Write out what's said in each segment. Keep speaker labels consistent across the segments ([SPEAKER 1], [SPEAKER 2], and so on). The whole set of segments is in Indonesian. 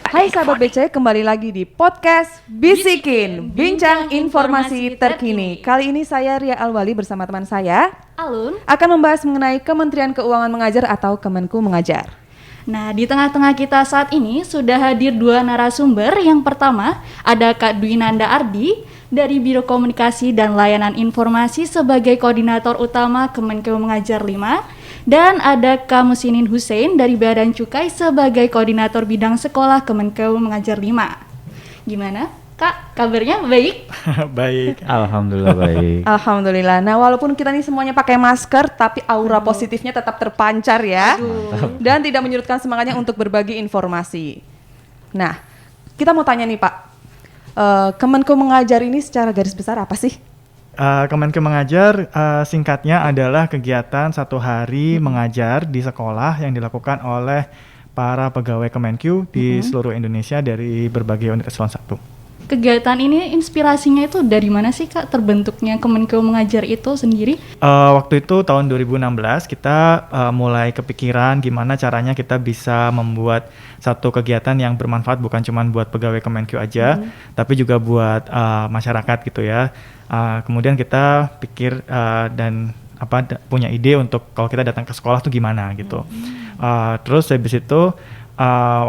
[SPEAKER 1] Hai sahabat BC, kembali lagi di podcast Bisikin, bincang informasi terkini. Kali ini saya Ria Alwali bersama teman saya
[SPEAKER 2] Alun
[SPEAKER 1] akan membahas mengenai Kementerian Keuangan Mengajar atau Kemenku Mengajar.
[SPEAKER 2] Nah, di tengah-tengah kita saat ini sudah hadir dua narasumber. Yang pertama ada Kak Dwinanda Ardi dari Biro Komunikasi dan Layanan Informasi sebagai Koordinator Utama Kemenku Mengajar 5. Dan ada Kak Musinin Hussein dari Badan Cukai sebagai Koordinator Bidang Sekolah Kemenku Mengajar 5. Gimana, Kak? Kabarnya baik?
[SPEAKER 3] Baik, alhamdulillah baik.
[SPEAKER 1] Alhamdulillah. Nah, walaupun kita nih semuanya pakai masker, tapi aura positifnya tetap terpancar ya. Dan tidak menyurutkan semangatnya untuk berbagi informasi. Nah, kita mau tanya nih Pak, Kemenku Mengajar ini secara garis besar apa sih?
[SPEAKER 3] Kemenku Mengajar singkatnya adalah kegiatan satu hari mengajar di sekolah yang dilakukan oleh para pegawai Kemenku di seluruh Indonesia dari berbagai unit eselon 1.
[SPEAKER 2] Kegiatan ini inspirasinya itu dari mana sih, Kak, terbentuknya Kemenku Mengajar itu sendiri?
[SPEAKER 3] Waktu itu tahun 2016 kita mulai kepikiran gimana caranya kita bisa membuat satu kegiatan yang bermanfaat bukan cuma buat pegawai Kemenku aja, tapi juga buat masyarakat gitu ya. Kemudian kita pikir dan punya ide untuk kalau kita datang ke sekolah tuh gimana gitu. Terus habis itu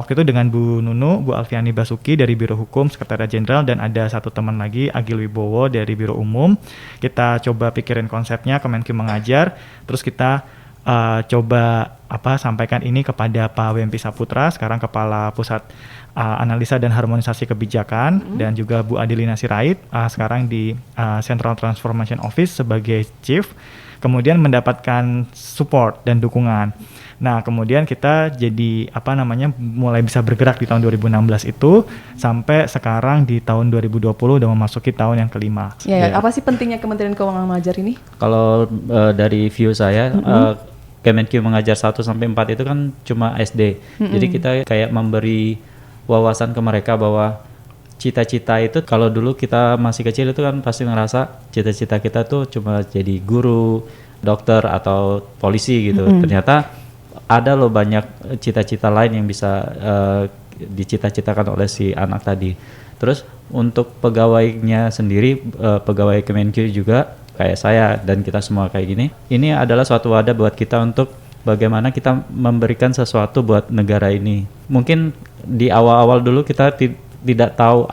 [SPEAKER 3] waktu itu dengan Bu Nunu, Bu Alfiani Basuki dari Biro Hukum Sekretariat Jenderal dan ada satu teman lagi Agil Wibowo dari Biro Umum. Kita coba pikirin konsepnya Kemenku Mengajar, terus kita coba sampaikan ini kepada Pak Wempi Saputra, sekarang Kepala Pusat Analisa dan Harmonisasi Kebijakan, dan juga Bu Adelina Sirait, sekarang di Central Transformation Office sebagai Chief, kemudian mendapatkan support dan dukungan. Nah, kemudian kita jadi mulai bisa bergerak di tahun 2016 itu sampai sekarang di tahun 2020 udah memasuki tahun yang kelima.
[SPEAKER 1] Ya. Apa sih pentingnya Kementerian Keuangan Mengajar ini?
[SPEAKER 4] Kalau dari view saya, Kemenku Mengajar 1 sampai 4 itu kan cuma SD. Jadi kita kayak memberi wawasan ke mereka bahwa cita-cita itu kalau dulu kita masih kecil itu kan pasti ngerasa cita-cita kita tuh cuma jadi guru, dokter atau polisi gitu. Ternyata ada loh banyak cita-cita lain yang bisa dicita-citakan oleh si anak tadi. Terus untuk pegawainya sendiri, pegawai Kemenku juga kayak saya dan kita semua kayak gini, ini adalah suatu wadah buat kita untuk bagaimana kita memberikan sesuatu buat negara ini. Mungkin di awal-awal dulu kita tidak tahu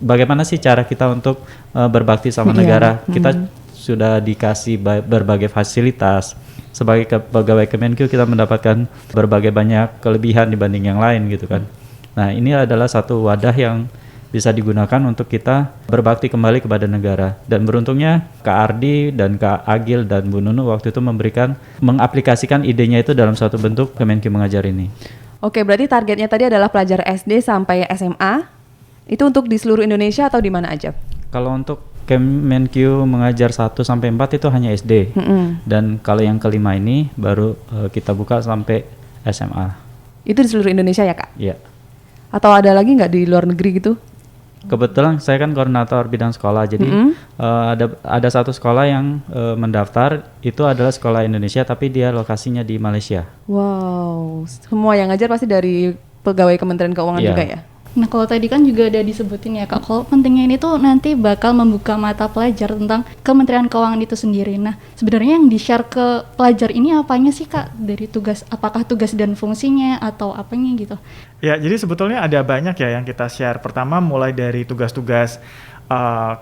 [SPEAKER 4] bagaimana sih cara kita untuk berbakti sama negara. Kita sudah dikasih berbagai fasilitas. Sebagai pegawai Kemenku kita mendapatkan berbagai banyak kelebihan dibanding yang lain gitu kan. Nah, ini adalah satu wadah yang bisa digunakan untuk kita berbakti kembali kepada negara. Dan beruntungnya Kak Ardi dan Kak Agil dan Bu Nunu waktu itu mengaplikasikan idenya itu dalam suatu bentuk Kemenku Mengajar ini.
[SPEAKER 1] Oke, berarti targetnya tadi adalah pelajar SD sampai SMA. Itu untuk di seluruh Indonesia atau di mana aja?
[SPEAKER 4] Kalau untuk Kemenku Mengajar 1 sampai 4 itu hanya SD. Dan kalau yang kelima ini baru kita buka sampai SMA. Itu
[SPEAKER 1] di seluruh Indonesia ya, Kak?
[SPEAKER 4] Iya.
[SPEAKER 1] Atau ada lagi nggak di luar negeri gitu?
[SPEAKER 4] Kebetulan saya kan koordinator bidang sekolah, jadi ada satu sekolah yang mendaftar, itu adalah sekolah Indonesia tapi dia lokasinya di Malaysia.
[SPEAKER 1] Wow, semua yang ngajar pasti dari pegawai Kementerian Keuangan juga ya?
[SPEAKER 2] Nah, kalau tadi kan juga ada disebutin ya, Kak, kalau pentingnya ini tuh nanti bakal membuka mata pelajar tentang Kementerian Keuangan itu sendiri. Nah, sebenarnya yang di-share ke pelajar ini apanya sih, Kak? Dari tugas, apakah tugas dan fungsinya atau apanya gitu?
[SPEAKER 3] Ya, jadi sebetulnya ada banyak ya yang kita share. Pertama mulai dari tugas-tugas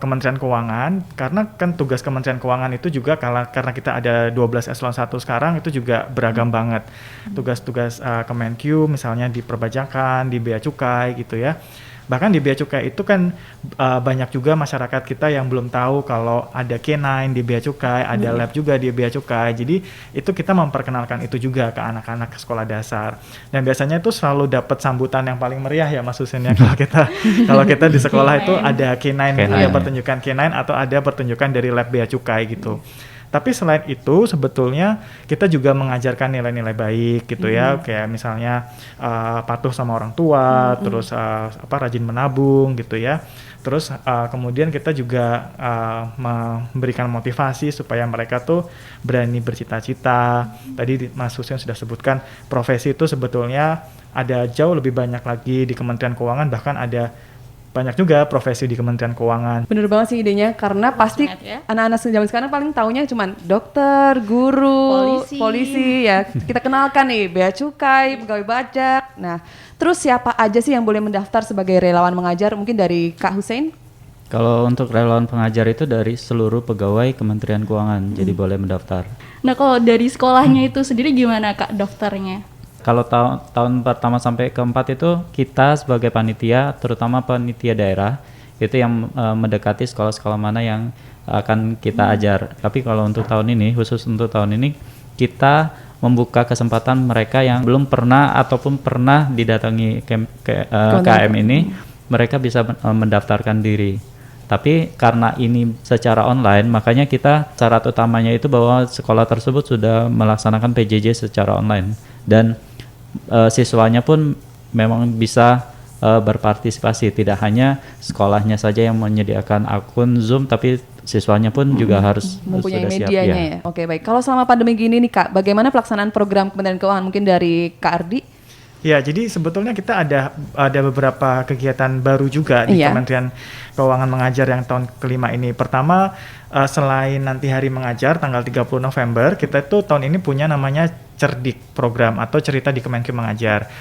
[SPEAKER 3] Kementerian Keuangan, karena kan tugas Kementerian Keuangan itu juga karena kita ada 12 eselon 1 sekarang itu juga beragam banget. Tugas-tugas Kemenku misalnya di perpajakan, di bea cukai gitu ya. Bahkan di bea cukai itu kan banyak juga masyarakat kita yang belum tahu kalau ada K9 di bea cukai, ada lab juga di bea cukai. Jadi itu kita memperkenalkan itu juga ke anak-anak sekolah dasar. Dan biasanya itu selalu dapat sambutan yang paling meriah ya Mas Husin ya kalau kita di sekolah itu ada K9 ya, pertunjukan K9 atau ada pertunjukan dari lab bea cukai gitu. Tapi selain itu sebetulnya kita juga mengajarkan nilai-nilai baik gitu ya, kayak misalnya patuh sama orang tua, terus rajin menabung gitu ya. Terus kemudian kita juga memberikan motivasi supaya mereka tuh berani bercita-cita. Tadi Mas Husin sudah sebutkan profesi itu sebetulnya ada jauh lebih banyak lagi di Kementerian Keuangan, bahkan ada banyak juga profesi di Kementerian Keuangan.
[SPEAKER 1] Bener banget sih idenya, karena pasti
[SPEAKER 2] banget ya.
[SPEAKER 1] anak-anak zaman sekarang paling taunya cuman dokter, guru, polisi ya. Kita kenalkan nih, bea cukai, pegawai pajak. Nah, terus siapa aja sih yang boleh mendaftar sebagai relawan mengajar? Mungkin dari Kak Hussein?
[SPEAKER 4] Kalau untuk relawan pengajar itu dari seluruh pegawai Kementerian Keuangan, jadi boleh mendaftar.
[SPEAKER 2] Nah, kalau dari sekolahnya itu sendiri gimana Kak daftarnya?
[SPEAKER 4] Kalau tahun pertama sampai keempat itu kita sebagai panitia, terutama panitia daerah, itu yang mendekati sekolah-sekolah mana yang akan kita ajar. Tapi kalau untuk tahun ini, khusus untuk tahun ini, kita membuka kesempatan mereka yang belum pernah ataupun pernah didatangi KM ini, mereka bisa mendaftarkan diri. Tapi karena ini secara online, makanya kita syarat utamanya itu bahwa sekolah tersebut sudah melaksanakan PJJ secara online. Dan siswanya pun memang bisa berpartisipasi, tidak hanya sekolahnya saja yang menyediakan akun Zoom, tapi siswanya pun juga harus
[SPEAKER 1] Mempunyai
[SPEAKER 4] sudah siap,
[SPEAKER 1] medianya ya. Oke, baik. Kalau selama pandemi gini nih Kak, bagaimana pelaksanaan program Kementerian Keuangan? Mungkin dari Kak Ardi?
[SPEAKER 3] Ya, jadi sebetulnya kita ada beberapa kegiatan baru juga di Kementerian Keuangan Mengajar yang tahun kelima ini. Pertama, selain nanti hari mengajar tanggal 30 November, kita itu tahun ini punya namanya Cerdik program atau cerita di Kemenkeu Mengajar.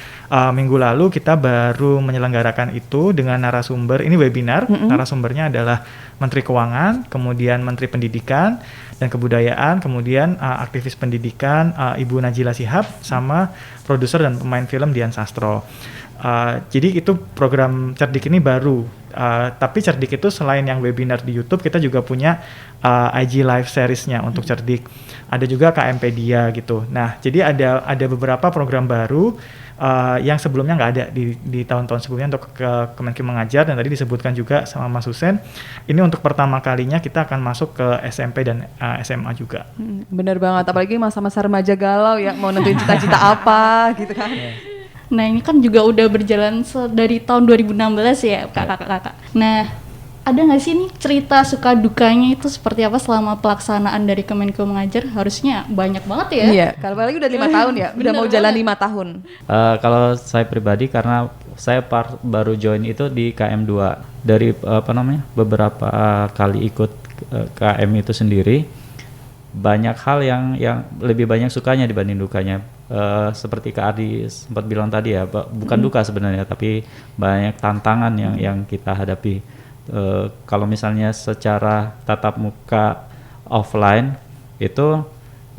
[SPEAKER 3] Minggu lalu kita baru menyelenggarakan itu dengan narasumber, ini webinar, narasumbernya adalah Menteri Keuangan, kemudian Menteri Pendidikan dan Kebudayaan, kemudian aktivis pendidikan Ibu Najila Shihab sama produser dan pemain film Dian Sastro. Jadi itu program Cerdik ini baru. Tapi Cerdik itu selain yang webinar di YouTube, kita juga punya IG live seriesnya untuk Cerdik. Ada juga KMpedia gitu. Nah, jadi ada beberapa program baru yang sebelumnya nggak ada di tahun-tahun sebelumnya untuk Kemenkeu Mengajar, dan tadi disebutkan juga sama Mas Hussein, ini untuk pertama kalinya kita akan masuk ke SMP dan SMA juga.
[SPEAKER 1] Bener banget, apalagi masa-masa remaja galau ya, mau nentuin cita-cita apa gitu kan.
[SPEAKER 2] Nah, ini kan juga udah berjalan dari tahun 2016 ya kakak-kakak. Nah, ada nggak sih nih cerita suka dukanya itu seperti apa selama pelaksanaan dari Kemenkeu Mengajar? Harusnya banyak banget ya.
[SPEAKER 1] Iya, kalau lagi udah 5 tahun ya, udah mau jalan 5 tahun.
[SPEAKER 4] Kalau saya pribadi, karena saya baru join itu di KM2 dari beberapa kali ikut KM itu sendiri, banyak hal yang lebih banyak sukanya dibanding dukanya. Seperti Kak Ardi sempat bilang tadi ya, bukan duka sebenarnya, tapi banyak tantangan yang kita hadapi. Kalau misalnya secara tatap muka offline itu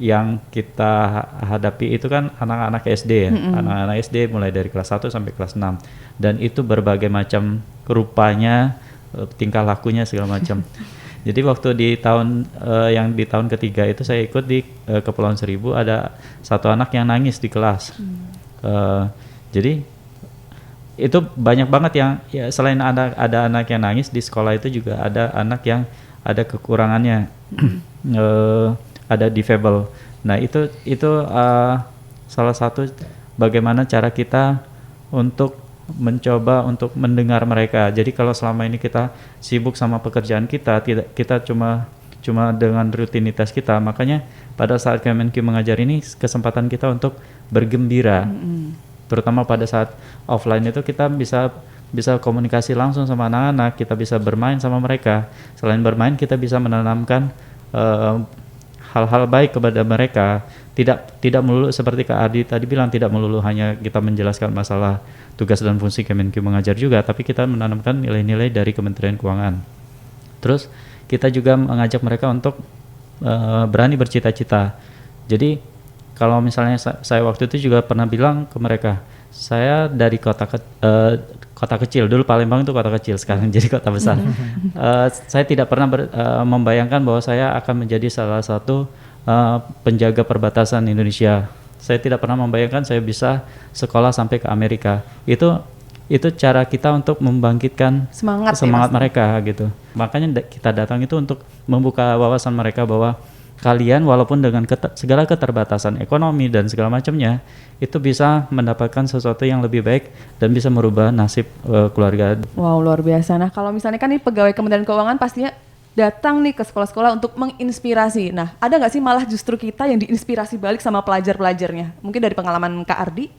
[SPEAKER 4] yang kita hadapi itu kan anak-anak SD ya, anak-anak SD mulai dari kelas 1 sampai kelas 6, dan itu berbagai macam rupanya, tingkah lakunya segala macam. Jadi waktu di tahun ketiga itu saya ikut di Kepulauan Seribu, ada satu anak yang nangis di kelas. Jadi itu banyak banget yang ya, selain ada anak yang nangis di sekolah itu juga ada anak yang ada kekurangannya, ada difabel. Nah itu salah satu bagaimana cara kita untuk mencoba untuk mendengar mereka. Jadi kalau selama ini kita sibuk sama pekerjaan kita cuma dengan rutinitas kita, makanya pada saat Kemenkeu Mengajar ini kesempatan kita untuk bergembira. Terutama pada saat offline itu kita bisa komunikasi langsung sama anak-anak, kita bisa bermain sama mereka. Selain bermain, kita bisa menanamkan hal-hal baik kepada mereka. Tidak melulu seperti Kak Ardi tadi bilang, tidak melulu hanya kita menjelaskan masalah tugas dan fungsi Kemenkeu Mengajar juga, tapi kita menanamkan nilai-nilai dari Kementerian Keuangan. Terus kita juga mengajak mereka untuk berani bercita-cita. Jadi kalau misalnya saya waktu itu juga pernah bilang ke mereka, saya dari kota kecil, dulu Palembang itu kota kecil, sekarang jadi kota besar. Saya tidak pernah membayangkan bahwa saya akan menjadi salah satu penjaga perbatasan Indonesia. Saya tidak pernah membayangkan saya bisa sekolah sampai ke Amerika. Itu cara kita untuk membangkitkan semangat mereka gitu. Makanya kita datang itu untuk membuka wawasan mereka bahwa kalian walaupun dengan segala keterbatasan ekonomi dan segala macamnya, itu bisa mendapatkan sesuatu yang lebih baik dan bisa merubah nasib keluarga.
[SPEAKER 1] Wow, luar biasa. Nah, kalau misalnya kan nih pegawai Kementerian Keuangan pastinya datang nih ke sekolah-sekolah untuk menginspirasi. Nah, ada nggak sih malah justru kita yang diinspirasi balik sama pelajar-pelajarnya? Mungkin dari pengalaman Kak Ardi?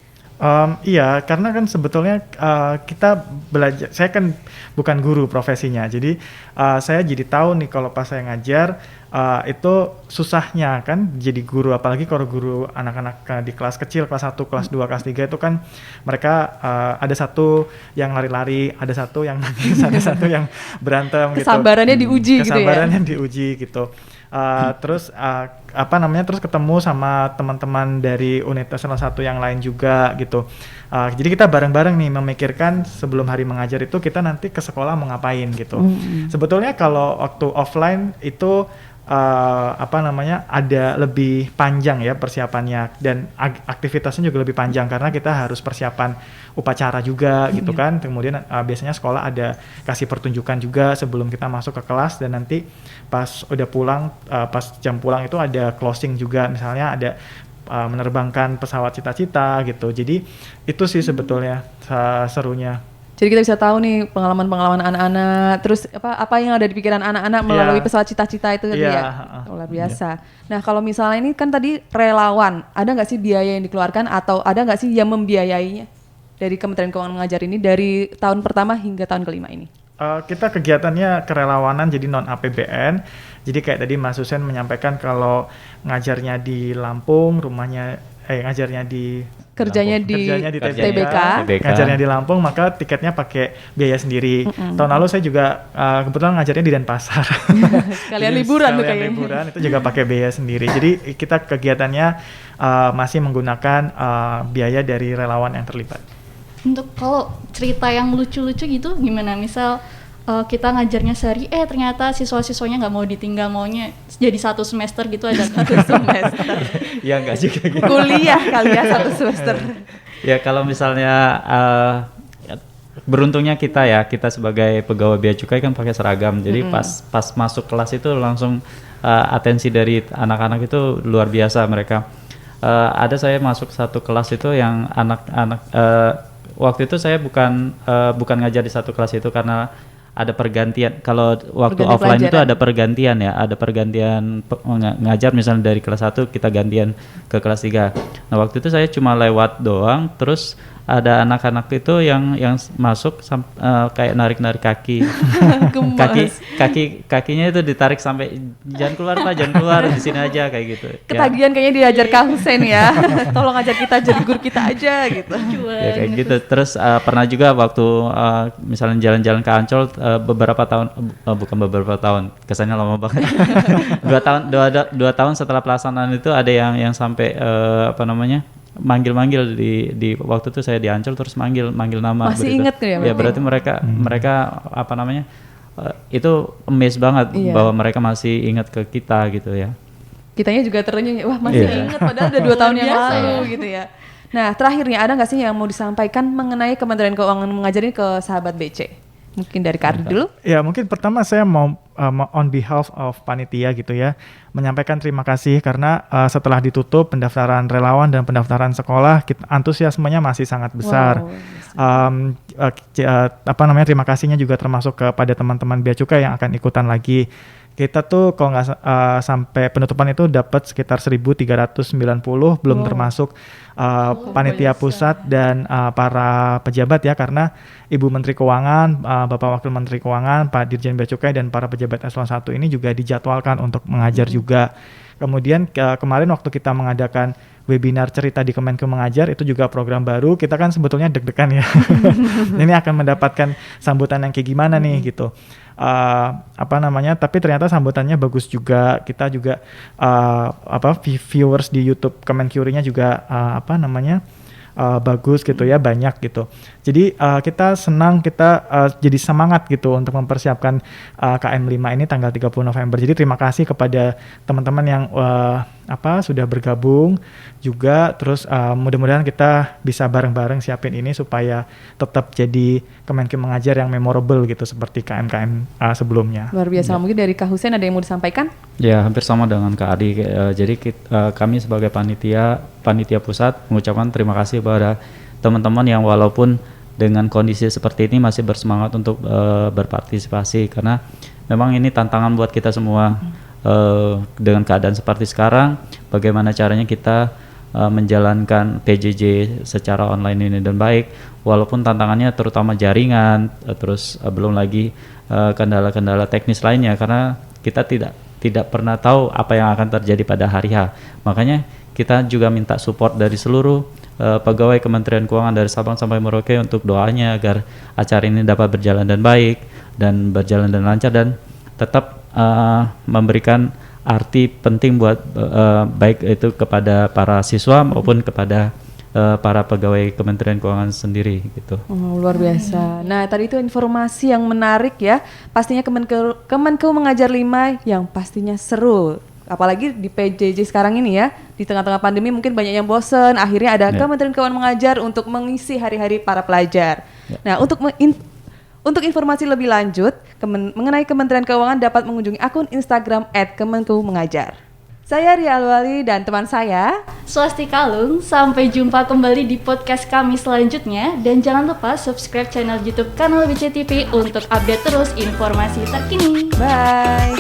[SPEAKER 3] Iya, karena kan sebetulnya kita belajar. Saya kan bukan guru profesinya, jadi saya jadi tahu nih kalau pas saya ngajar itu susahnya kan jadi guru, apalagi kalau guru anak-anak di kelas kecil, kelas 1, kelas 2, kelas 3 itu kan mereka ada satu yang lari-lari, ada satu yang nangis, ada satu yang berantem gitu.
[SPEAKER 1] Kesabarannya diuji gitu ya.
[SPEAKER 3] Kesabarannya diuji gitu. Terus terus ketemu sama teman-teman dari universitas salah satu yang lain juga gitu. Jadi kita bareng-bareng nih memikirkan sebelum hari mengajar itu kita nanti ke sekolah mau ngapain gitu. Sebetulnya kalau waktu offline itu ada lebih panjang ya persiapannya, dan aktivitasnya juga lebih panjang karena kita harus persiapan upacara juga gitu kan. Kemudian biasanya sekolah ada kasih pertunjukan juga sebelum kita masuk ke kelas, dan nanti pas udah pulang, pas jam pulang itu ada closing juga, misalnya ada menerbangkan pesawat cita-cita gitu. Jadi itu sih sebetulnya serunya.
[SPEAKER 1] Jadi kita bisa tahu nih pengalaman-pengalaman anak-anak, terus apa yang ada di pikiran anak-anak melalui pesawat cita-cita itu tadi ya. Luar biasa. Nah, kalau misalnya ini kan tadi relawan, ada nggak sih biaya yang dikeluarkan atau ada nggak sih yang membiayainya dari Kementerian Keuangan Mengajar ini dari tahun pertama hingga tahun kelima ini?
[SPEAKER 3] Kita kegiatannya kerelawanan, jadi non APBN. Jadi kayak tadi Mas Husen menyampaikan kalau ngajarnya di Lampung, ngajarnya di
[SPEAKER 1] kerjanya di TBK,
[SPEAKER 3] ngajarnya di Lampung, maka tiketnya pakai biaya sendiri. Tahun lalu saya juga kebetulan ngajarnya di Denpasar.
[SPEAKER 1] Kalian liburan tuh kayaknya.
[SPEAKER 3] Liburan itu juga pakai biaya sendiri. Jadi kita kegiatannya masih menggunakan biaya dari relawan yang terlibat.
[SPEAKER 2] Untuk kalau cerita yang lucu-lucu gitu gimana? Misal kita ngajarnya sehari, ternyata siswa-siswanya nggak mau ditinggal, maunya jadi 1 semester gitu ada 1 semester.
[SPEAKER 4] Ya nggak juga gitu.
[SPEAKER 1] Kuliah kali ya 1 semester.
[SPEAKER 4] Ya kalau misalnya beruntungnya kita sebagai pegawai bea cukai kan pakai seragam, jadi pas masuk kelas itu langsung atensi dari anak-anak itu luar biasa mereka. Ada saya masuk satu kelas itu yang anak-anak waktu itu saya bukan ngajar di satu kelas itu karena ada pergantian. Kalau waktu offline itu ada pergantian ya, ada pergantian ngajar, misalnya dari kelas 1 kita gantian ke kelas 3. Nah, waktu itu saya cuma lewat doang, terus ada anak-anak itu yang masuk kayak narik-narik kaki. Kakinya itu ditarik sampai jangan keluar Pak, jangan keluar, di sini aja kayak gitu.
[SPEAKER 1] Ketagihan kayaknya diajar Kang Husen ya. Tolong ajar kita, jadi guru kita aja gitu.
[SPEAKER 4] Ya kayak gitu. Terus pernah juga waktu misalnya jalan-jalan ke Ancol bukan beberapa tahun, kesannya lama banget. 2 tahun setelah pelaksanaan itu ada yang sampai manggil-manggil di waktu itu saya di Ancol, terus manggil nama.
[SPEAKER 1] Masih inget ya?
[SPEAKER 4] Ya berarti mereka itu amazed banget bahwa mereka masih ingat ke kita gitu ya.
[SPEAKER 1] Kitanya juga terenyuh, wah masih ingat padahal udah 2 tahun yang lalu gitu ya. Nah, terakhirnya ada nggak sih yang mau disampaikan mengenai Kementerian Keuangan Mengajar ini ke sahabat BC? Mungkin dari Kak Ardi dulu.
[SPEAKER 3] Ya, mungkin pertama saya mau on behalf of panitia gitu ya, menyampaikan terima kasih karena setelah ditutup pendaftaran relawan dan pendaftaran sekolah, antusiasmenya masih sangat besar. Terima kasihnya juga termasuk kepada teman-teman bea cukai yang akan ikutan lagi. Kita tuh kalau nggak sampai penutupan itu dapat sekitar 1.390, belum termasuk panitia pusat dan para pejabat ya, karena Ibu Menteri Keuangan, Bapak Wakil Menteri Keuangan, Pak Dirjen Bea Cukai dan para pejabat eselon 1 ini juga dijadwalkan untuk mengajar juga. Kemudian kemarin waktu kita mengadakan webinar cerita di Kemenku Mengajar, itu juga program baru, kita kan sebetulnya deg-degan ya. Ini akan mendapatkan sambutan yang kayak gimana nih gitu. Tapi ternyata sambutannya bagus juga. Kita juga viewers di YouTube Kemenkurinya juga bagus gitu ya, banyak gitu. Jadi kita senang, kita jadi semangat gitu untuk mempersiapkan KM5 ini tanggal 30 November. Jadi terima kasih kepada teman-teman yang sudah bergabung juga. Terus mudah-mudahan kita bisa bareng-bareng siapin ini supaya tetap jadi Kemenku Mengajar yang memorable gitu seperti KM-KM sebelumnya.
[SPEAKER 1] Luar biasa. Mungkin dari Kak Husen ada yang mau disampaikan?
[SPEAKER 4] Ya, hampir sama dengan Kak Adi. Jadi kami sebagai panitia pusat mengucapkan terima kasih kepada teman-teman yang walaupun dengan kondisi seperti ini masih bersemangat untuk berpartisipasi, karena memang ini tantangan buat kita semua. Dengan keadaan seperti sekarang, bagaimana caranya kita menjalankan PJJ secara online ini dan baik, walaupun tantangannya terutama jaringan, terus belum lagi kendala-kendala teknis lainnya, karena kita tidak pernah tahu apa yang akan terjadi pada hari H. Makanya kita juga minta support dari seluruh pegawai Kementerian Keuangan dari Sabang sampai Merauke untuk doanya agar acara ini dapat berjalan dan baik dan berjalan dan lancar dan tetap memberikan arti penting buat baik itu kepada para siswa maupun kepada para pegawai Kementerian Keuangan sendiri gitu.
[SPEAKER 1] Luar biasa. Nah, tadi itu informasi yang menarik ya. Pastinya Kemenku Mengajar 5 yang pastinya seru. Apalagi di PJJ sekarang ini ya, di tengah-tengah pandemi mungkin banyak yang bosen. Akhirnya ada Kementerian Keuangan Mengajar untuk mengisi hari-hari para pelajar. Nah, untuk informasi lebih lanjut mengenai Kementerian Keuangan dapat mengunjungi akun Instagram @kemenkumengajar. Saya Ria Alwali dan teman saya
[SPEAKER 2] Swasti Kalung, sampai jumpa kembali di podcast kami selanjutnya dan jangan lupa subscribe channel YouTube Kanal BCTV untuk update terus informasi terkini.
[SPEAKER 1] Bye.